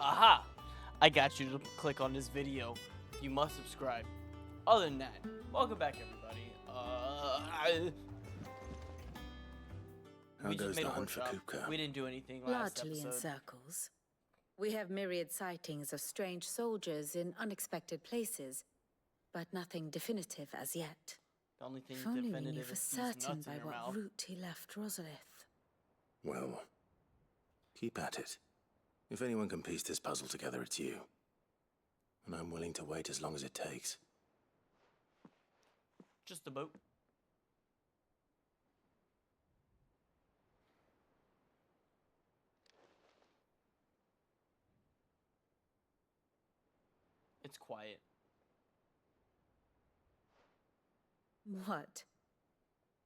Aha! I got you to click on this video. You must subscribe. Other than that, welcome back everybody. How We just goes made the a hunt for workshop. Kupka? We didn't do anything last Largely in episode. circles. We have myriad sightings of strange soldiers in unexpected places, but nothing definitive as yet. The only thing If only we knew definitive for is these certain nuts in by your what mouth. route he left Rosalith. Well, keep at it. If anyone can piece this puzzle together, it's you. And I'm willing to wait as long as it takes. Just a boat. It's quiet. What?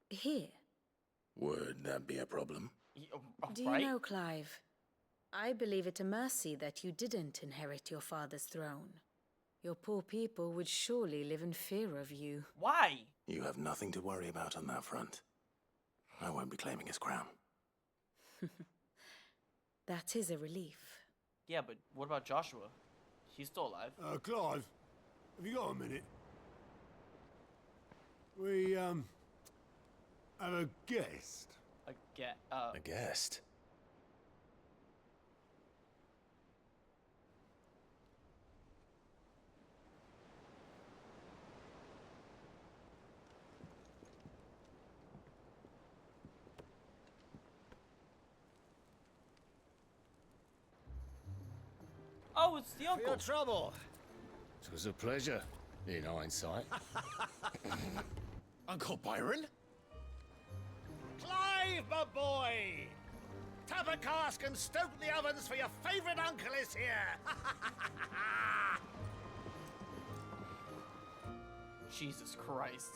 Here? Would that be a problem? Do you know, Clive? I believe it a mercy that you didn't inherit your father's throne. Your poor people would surely live in fear of you. Why? You have nothing to worry about on that front. I won't be claiming his crown. That is a relief. Yeah, but what about Joshua? He's still alive. Clive, have you got a minute? We, have a guest. A guest? Oh, it's the For uncle. your trouble. It was a pleasure, in hindsight. Uncle Byron? Clive, my boy! Tap a cask and stoke the ovens for your favorite uncle is here! Jesus Christ.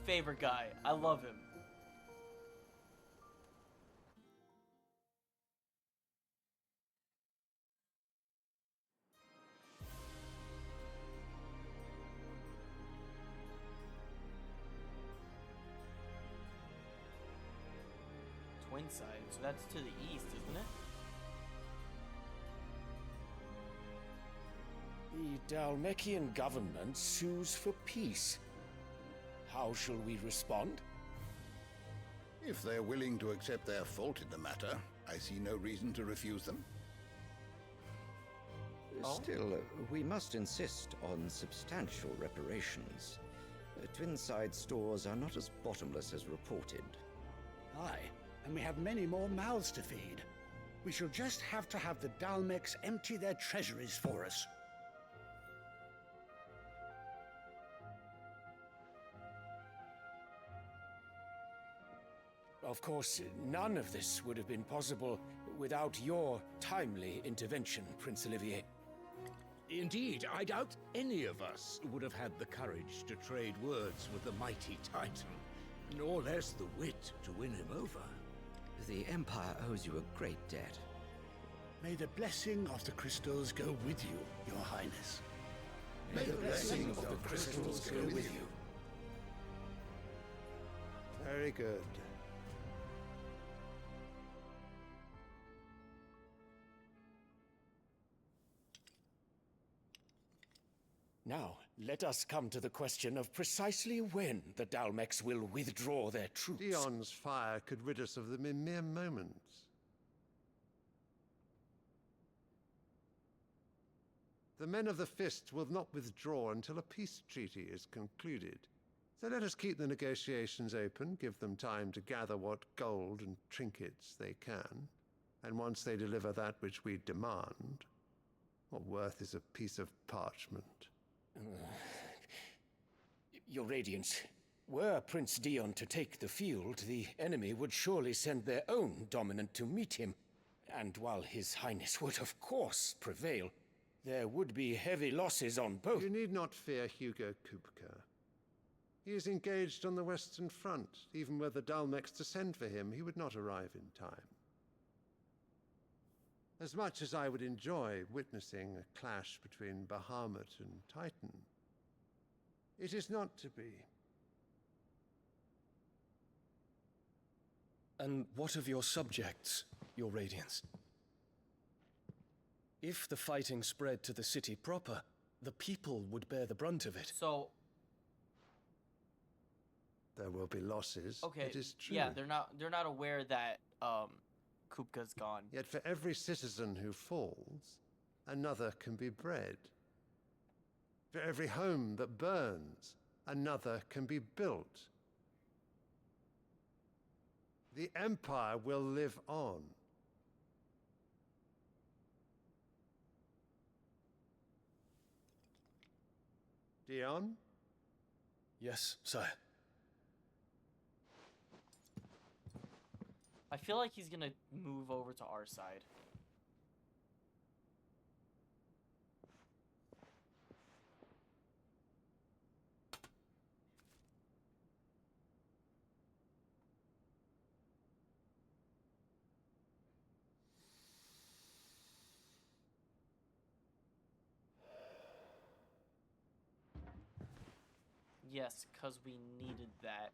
Favorite guy. I love him. Twin side, so that's to the east, isn't it? The Dalmekian government sues for peace. How shall we respond? If they're willing to accept their fault in the matter, I see no reason to refuse them. Still, we must insist on substantial reparations. Twinside stores are not as bottomless as reported. Aye, and we have many more mouths to feed. We shall just have to have the Dalmecs empty their treasuries for us. Of course, none of this would have been possible without your timely intervention, Prince Olivier. Indeed, I doubt any of us would have had the courage to trade words with the mighty Titan, nor less the wit to win him over. The Empire owes you a great debt. May the blessing of the crystals go with you, Your Highness. May the blessing of the crystals go with you. Very good. Now, let us come to the question of precisely when the Dalmecs will withdraw their troops. Dion's fire could rid us of them in mere moments. The men of the Fist will not withdraw until a peace treaty is concluded. So let us keep the negotiations open, give them time to gather what gold and trinkets they can, and once they deliver that which we demand, what worth is a piece of parchment? Your Radiance, were Prince Dion to take the field, the enemy would surely send their own dominant to meet him. And while His Highness would of course prevail, there would be heavy losses on both. You need not fear Hugo Kupka. He is engaged on the Western Front. Even were the Dalmecs to send for him, he would not arrive in time. As much as I would enjoy witnessing a clash between Bahamut and Titan, it is not to be. And what of your subjects, Your Radiance? If the fighting spread to the city proper, the people would bear the brunt of it. So... There will be losses. Okay, It is true. yeah, they're not aware that, Kupka's gone. Yet for every citizen who falls, another can be bred. For every home that burns, another can be built. The Empire will live on. Dion? Yes, sire. I feel like he's gonna move over to our side. Yes, because we needed that.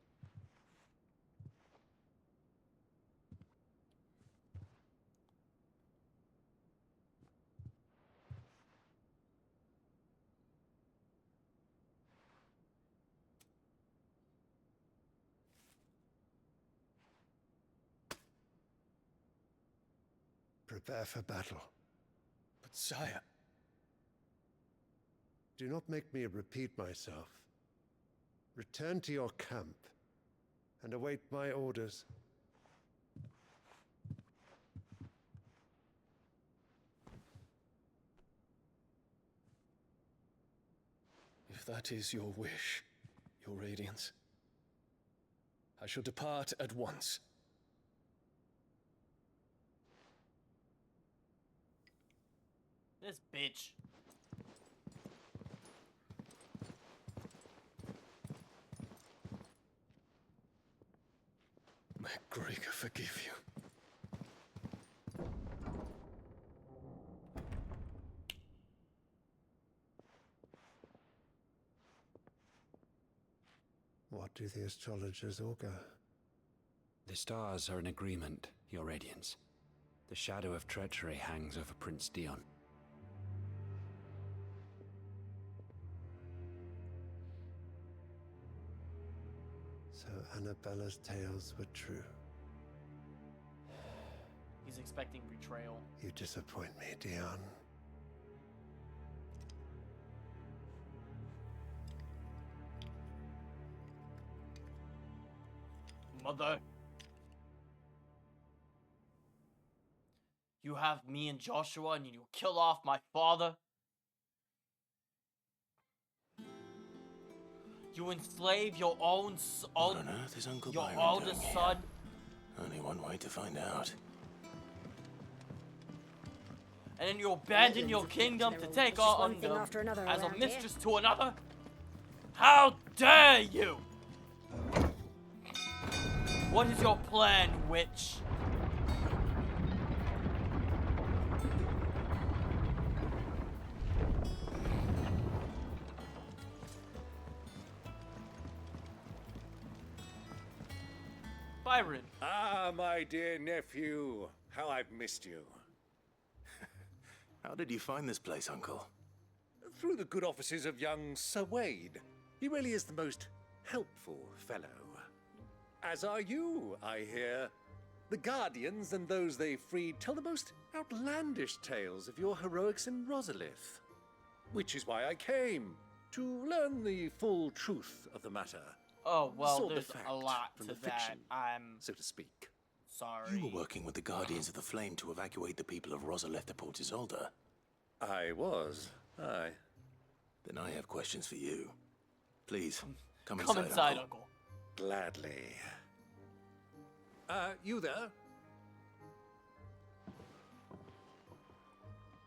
Prepare for battle. But sire... Do not make me repeat myself. Return to your camp and await my orders. If that is your wish, your Radiance, I shall depart at once. This bitch. May Gregor forgive you. What do the astrologers augur? The stars are in agreement, Your Radiance. The shadow of treachery hangs over Prince Dion. So Annabella's tales were true. He's expecting betrayal. You disappoint me, Dion. Mother. You have me and Joshua and you kill off my father? You enslave your own What on earth is Uncle your Byron oldest doing son? here? Only one way to find out. And then you abandon your kingdom to take on as a mistress to another? How dare you! What is your plan, witch? Byron. Ah, my dear nephew. How I've missed you. How did you find this place, Uncle? Through the good offices of young Sir Wade. He really is the most helpful fellow. As are you, I hear. The Guardians and those they freed tell the most outlandish tales of your heroics in Rosalith. Which is why I came, to learn the full truth of the matter. Oh, well, Sort the there's fact a lot from to the that. fiction, I'm so to speak. sorry. You were working with the Guardians of the Flame to evacuate the people of Rosalith to Port Isolde. I was, aye. Then I have questions for you. Please, come inside, Uncle. Gladly. You there?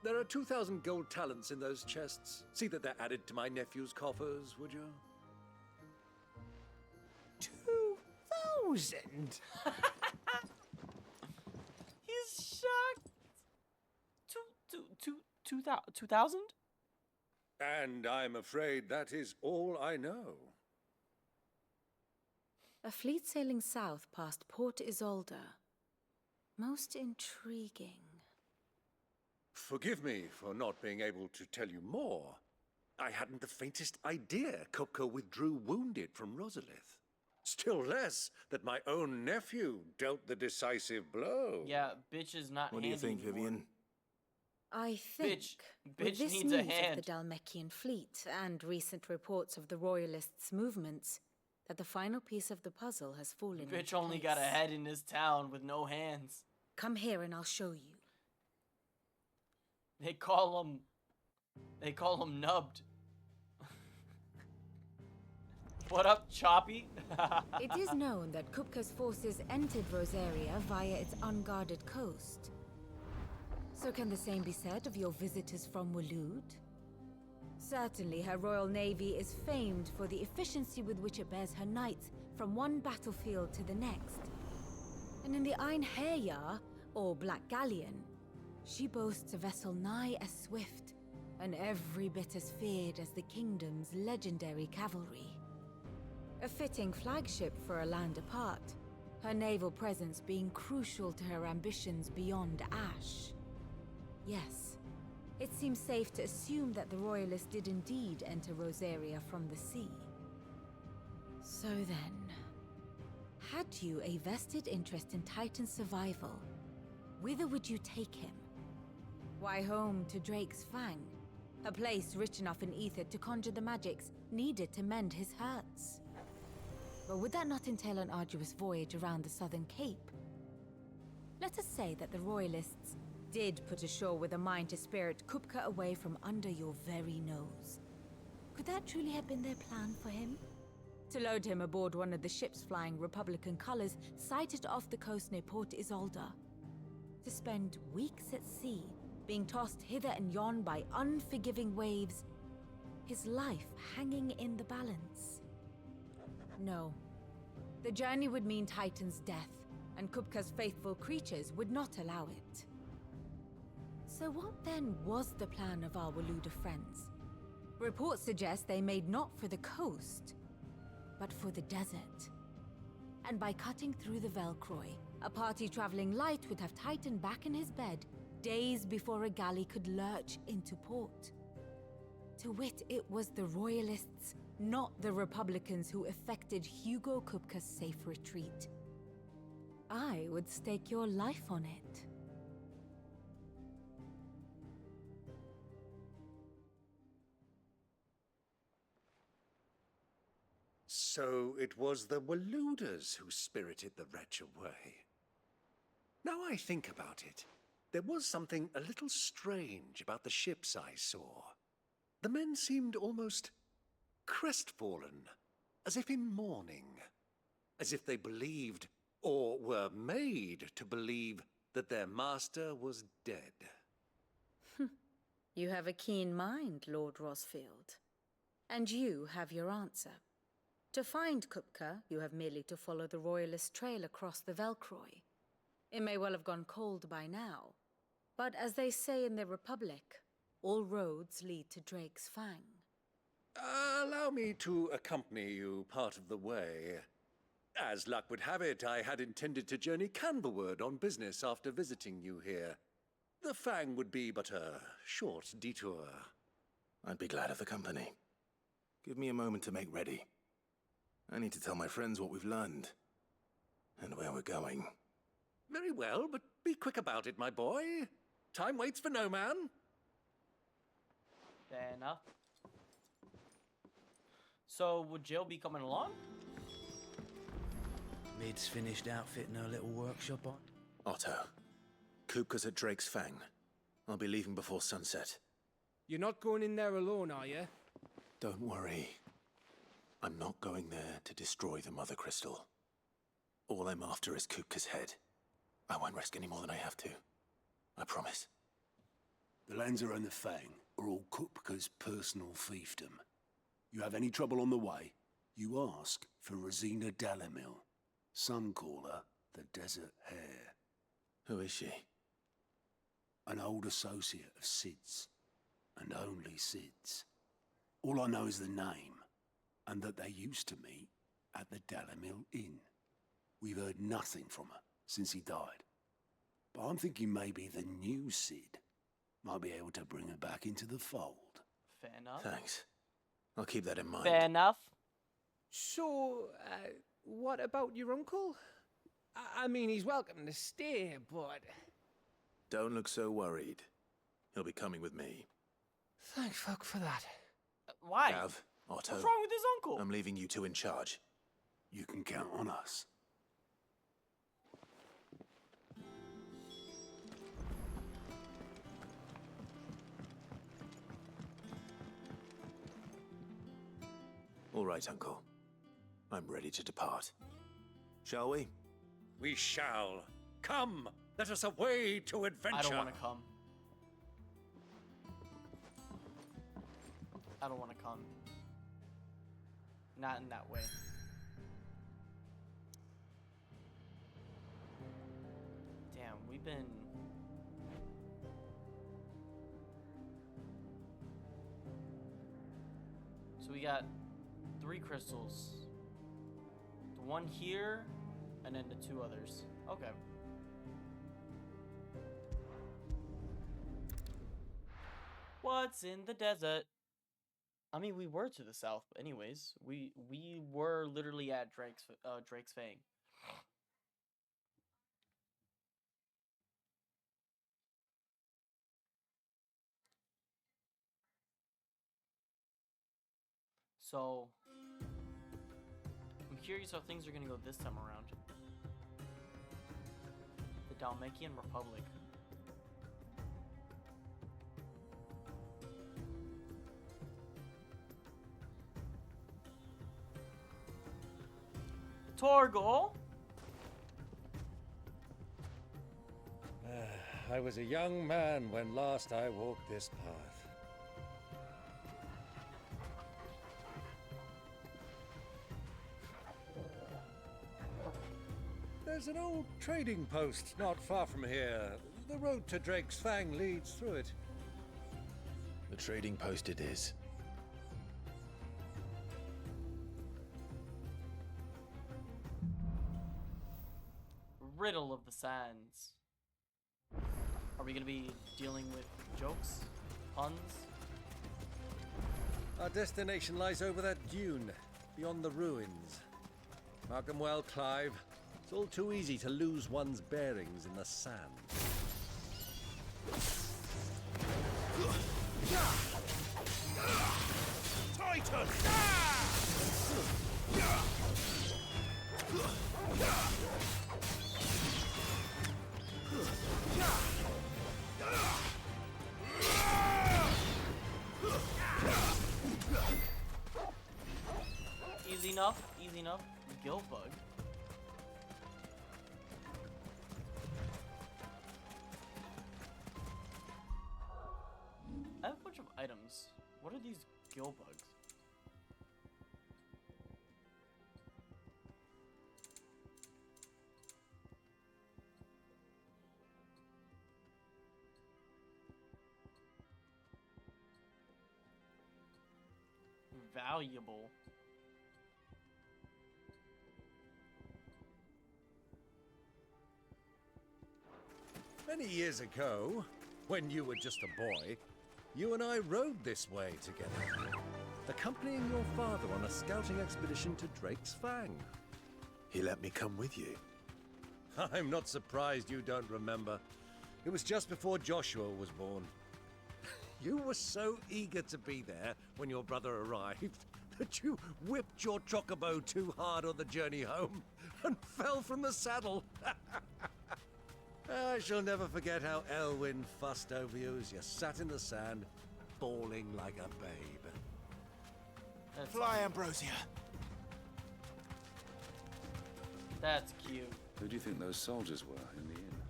There are 2,000 gold talents in those chests. See that they're added to my nephew's coffers, would you? 2,000? He's shocked. 2,000? And I'm afraid that is all I know. A fleet sailing south past Port Isolde. Most intriguing. Forgive me for not being able to tell you more. I hadn't the faintest idea Kupka withdrew wounded from Rosalith. Still less that my own nephew dealt the decisive blow. Yeah, bitch is not. What do you think, anymore. Vivian? I think, Bitch with this needs a news hand. of the Dalmekian fleet and recent reports of the Royalists' movements, that the final piece of the puzzle has fallen Bitch into only place. got a head in this town with no hands. Come here and I'll show you. They call him nubbed. What up, Choppy? It is known that Kupka's forces entered Rosaria via its unguarded coast. So can the same be said of your visitors from Waloed? Certainly her royal navy is famed for the efficiency with which it bears her knights from one battlefield to the next. And in the Einherjar, or Black Galleon, she boasts a vessel nigh as swift and every bit as feared as the kingdom's legendary cavalry. A fitting flagship for a land apart, her naval presence being crucial to her ambitions beyond Ash. Yes, it seems safe to assume that the Royalists did indeed enter Rosaria from the sea. So then, had you a vested interest in Titan's survival, whither would you take him? Why, home to Drake's Fang, a place rich enough in ether to conjure the magics needed to mend his hurts. But would that not entail an arduous voyage around the southern cape? Let us say that the Royalists did put ashore with a mind to spirit Kupka away from under your very nose. Could that truly have been their plan for him? To load him aboard one of the ships flying Republican colors sighted off the coast near Port Isolde? To spend weeks at sea, being tossed hither and yon by unforgiving waves, his life hanging in the balance? No. The journey would mean Titan's death, and Kupka's faithful creatures would not allow it. So what then was the plan of our Waluda friends? Reports suggest they made not for the coast, but for the desert. And by cutting through the Velcroy, a party traveling light would have Titan back in his bed days before a galley could lurch into port. To wit, it was the Royalists, not the Republicans, who effected Hugo Kupka's safe retreat. I would stake your life on it. So it was the Waludas who spirited the wretch away. Now I think about it, there was something a little strange about the ships I saw. The men seemed almost crestfallen, as if in mourning, as if they believed, or were made to believe, that their master was dead. You have a keen mind, Lord Rosfield. And you have your answer. To find Kupka, you have merely to follow the Royalist trail across the Velcroy. It may well have gone cold by now, but as they say in the Republic, all roads lead to Drake's Fang. Allow me to accompany you part of the way. As luck would have it, I had intended to journey Canberward on business after visiting you here. The Fang would be but a short detour. I'd be glad of the company. Give me a moment to make ready. I need to tell my friends what we've learned, and where we're going. Very well, but be quick about it, my boy. Time waits for no man. Fair enough. So, would Jill be coming along? Mid's finished outfitting her little workshop on? Otto, Kupka's at Drake's Fang. I'll be leaving before sunset. You're not going in there alone, are you? Don't worry. I'm not going there to destroy the Mother Crystal. All I'm after is Kupka's head. I won't risk any more than I have to. I promise. The Lancer and the Fang are all Kupka's personal fiefdom. You have any trouble on the way, you ask for Rosina Dalimil. Some call her the Desert Hare. Who is she? An old associate of Sid's, and only Sid's. All I know is the name, and that they used to meet at the Dalimil Inn. We've heard nothing from her since he died. But I'm thinking maybe the new Sid Might be able to bring her back into the fold. Fair enough. Thanks. I'll keep that in mind. Fair enough. So, what about your uncle? I mean, he's welcome to stay, but... Don't look so worried. He'll be coming with me. Thank fuck for that. Why? Gav, Otto. What's wrong with his uncle? I'm leaving you two in charge. You can count on us. All right, Uncle. I'm ready to depart. Shall we? We shall. Come, let us away to adventure. I don't want to come. I don't want to come. Not in that way. Damn, we've been... So we got 3 crystals. The one here, and then the 2 others. Okay. What's in the desert? I mean, we were to the south, but anyways, we were literally at Drake's Fang. So, I'm curious how things are gonna go this time around. The Dalmekian Republic. Torgal? I was a young man when last I walked this path. There's an old trading post not far from here. The road to Drake's Fang leads through it. The trading post it is. Riddle of the Sands. Are we gonna be dealing with jokes? Puns? Our destination lies over that dune, beyond the ruins. Mark 'em well, Clive. It's all too easy to lose one's bearings in the sand. Titan! Easy enough, easy enough. Gill bug. I have a bunch of items. What are these gill bugs? Valuable. Many years ago, when you were just a boy, you and I rode this way together, accompanying your father on a scouting expedition to Drake's Fang. He let me come with you. I'm not surprised you don't remember. It was just before Joshua was born. You were so eager to be there when your brother arrived that you whipped your chocobo too hard on the journey home and fell from the saddle. I shall never forget how Elwyn fussed over you as you sat in the sand, bawling like a babe. Fly, Ambrosia. That's cute. Who do you think those soldiers were in the inn?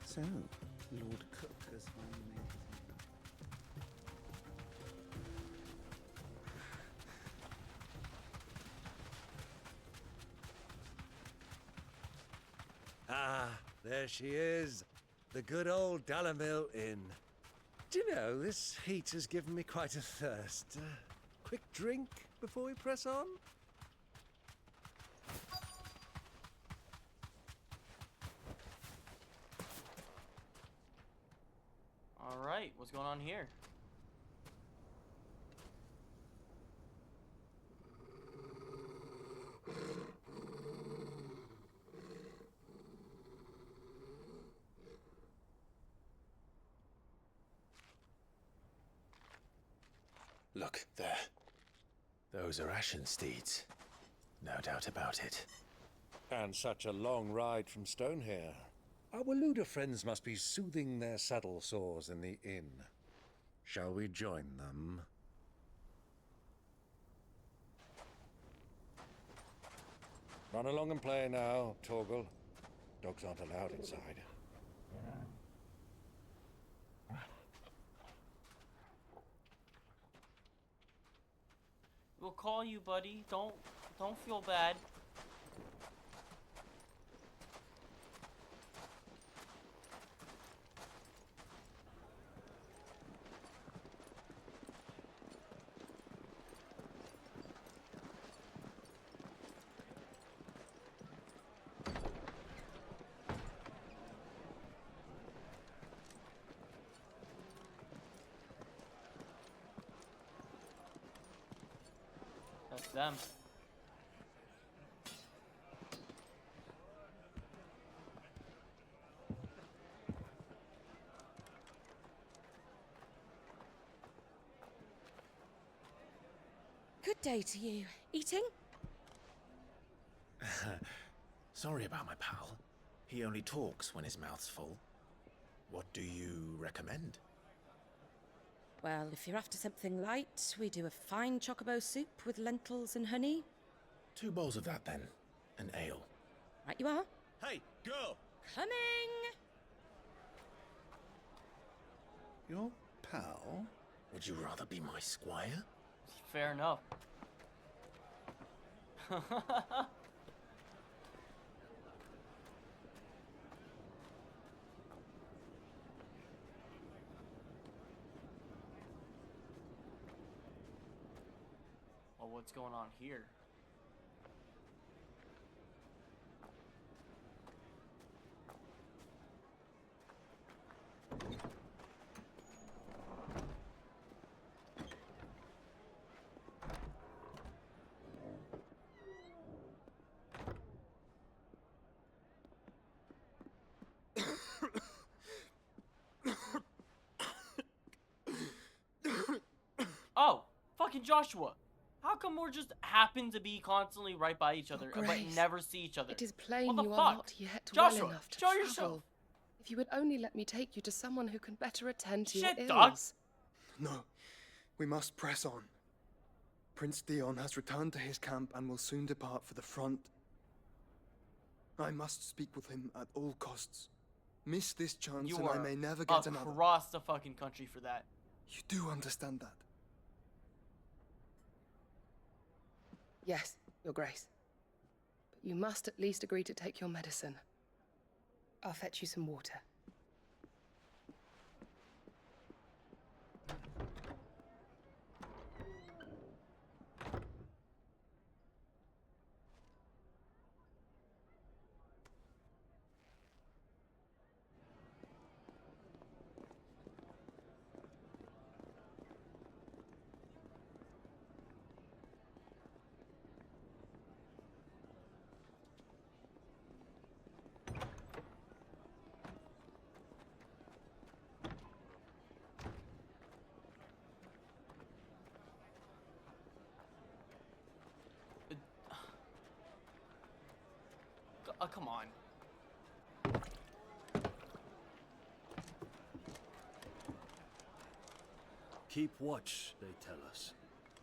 So, Lord Cook has finally made it. Ah, there she is. The good old Dalimil Inn. Do you know, this heat has given me quite a thirst. Quick drink before we press on? Alright, what's going on here? Look, there. Those are Ashen steeds. No doubt about it. And such a long ride from Stonehair. Our Waluda friends must be soothing their saddle sores in the inn. Shall we join them? Run along and play now, Torgal. Dogs aren't allowed inside. We'll call you, buddy. Don't feel bad. That's them. Good day to you. Eating? Sorry about my pal. He only talks when his mouth's full. What do you recommend? Well, if you're after something light, we do a fine chocobo soup with lentils and honey. 2 bowls of that, then. An ale. Right you are. Hey, girl! Coming! Your pal? Would you rather be my squire? Fair enough. Well, what's going on here? Oh, fucking Joshua. How come we're just happen to be constantly right by each other, but Grace, never see each other? It is plain What the you fuck? are not yet Joshua, well enough to show travel. yourself. If you would only let me take you to someone who can better attend to Shit, your dog. ills. No, we must press on. Prince Dion has returned to his camp and will soon depart for the front. I must speak with him at all costs. Miss this chance You and I are may never get another. across the fucking country for that. You do understand that? Yes, Your Grace. But you must at least agree to take your medicine. I'll fetch you some water. Come on. Keep watch, they tell us.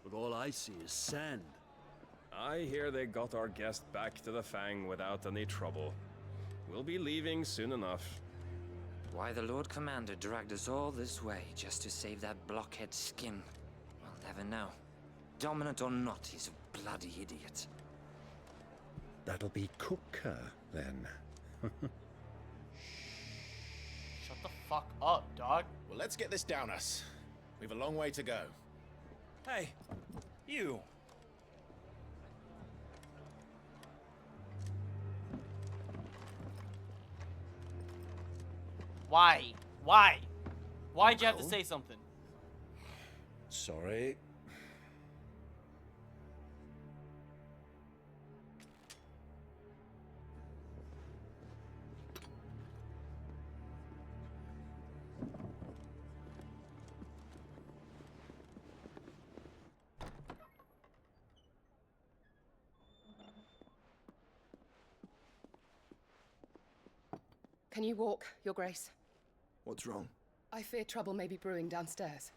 But all I see is sand. I hear they got our guest back to the Fang without any trouble. We'll be leaving soon enough. Why the Lord Commander dragged us all this way just to save that blockhead skin, we'll never know. Dominant or not, he's a bloody idiot. That'll be Cooker, then. Shut the fuck up, dog. Well, let's get this down us. We've a long way to go. Hey, you. Why? Why? Why'd you have to say something? Sorry. Can you walk, Your Grace? What's wrong? I fear trouble may be brewing downstairs.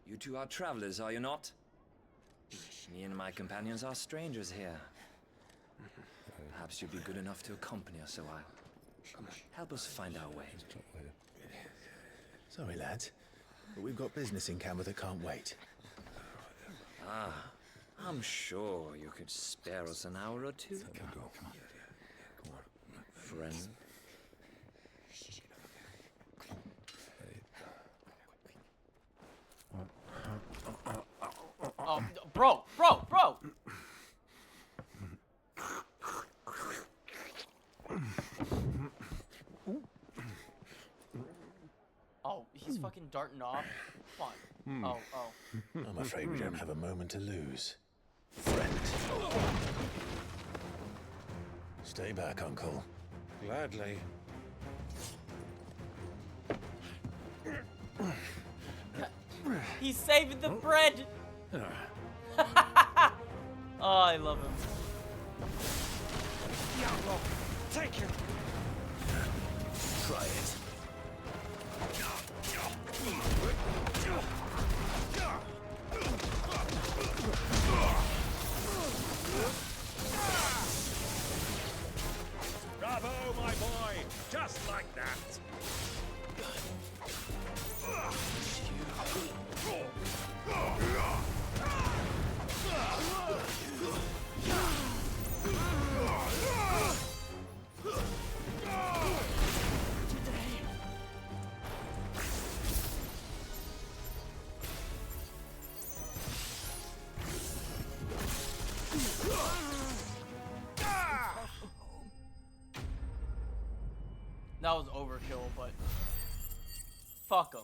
You two are travelers, are you not? Me and my companions are strangers here. Perhaps you'd be good enough to accompany us a while. Help us find our way. Sorry, lads, but we've got business in camera that can't wait. Ah, I'm sure you could spare us an hour or two. Come on. Friend. Oh, bro! Oh, he's fucking darting off. Come on. Oh. I'm afraid we don't have a moment to lose. Friend. Stay back, Uncle. Gladly. He's saving the bread! Oh, I love him. Take it. Try it. Bravo, my boy! Just like that! That was overkill, but fuck him.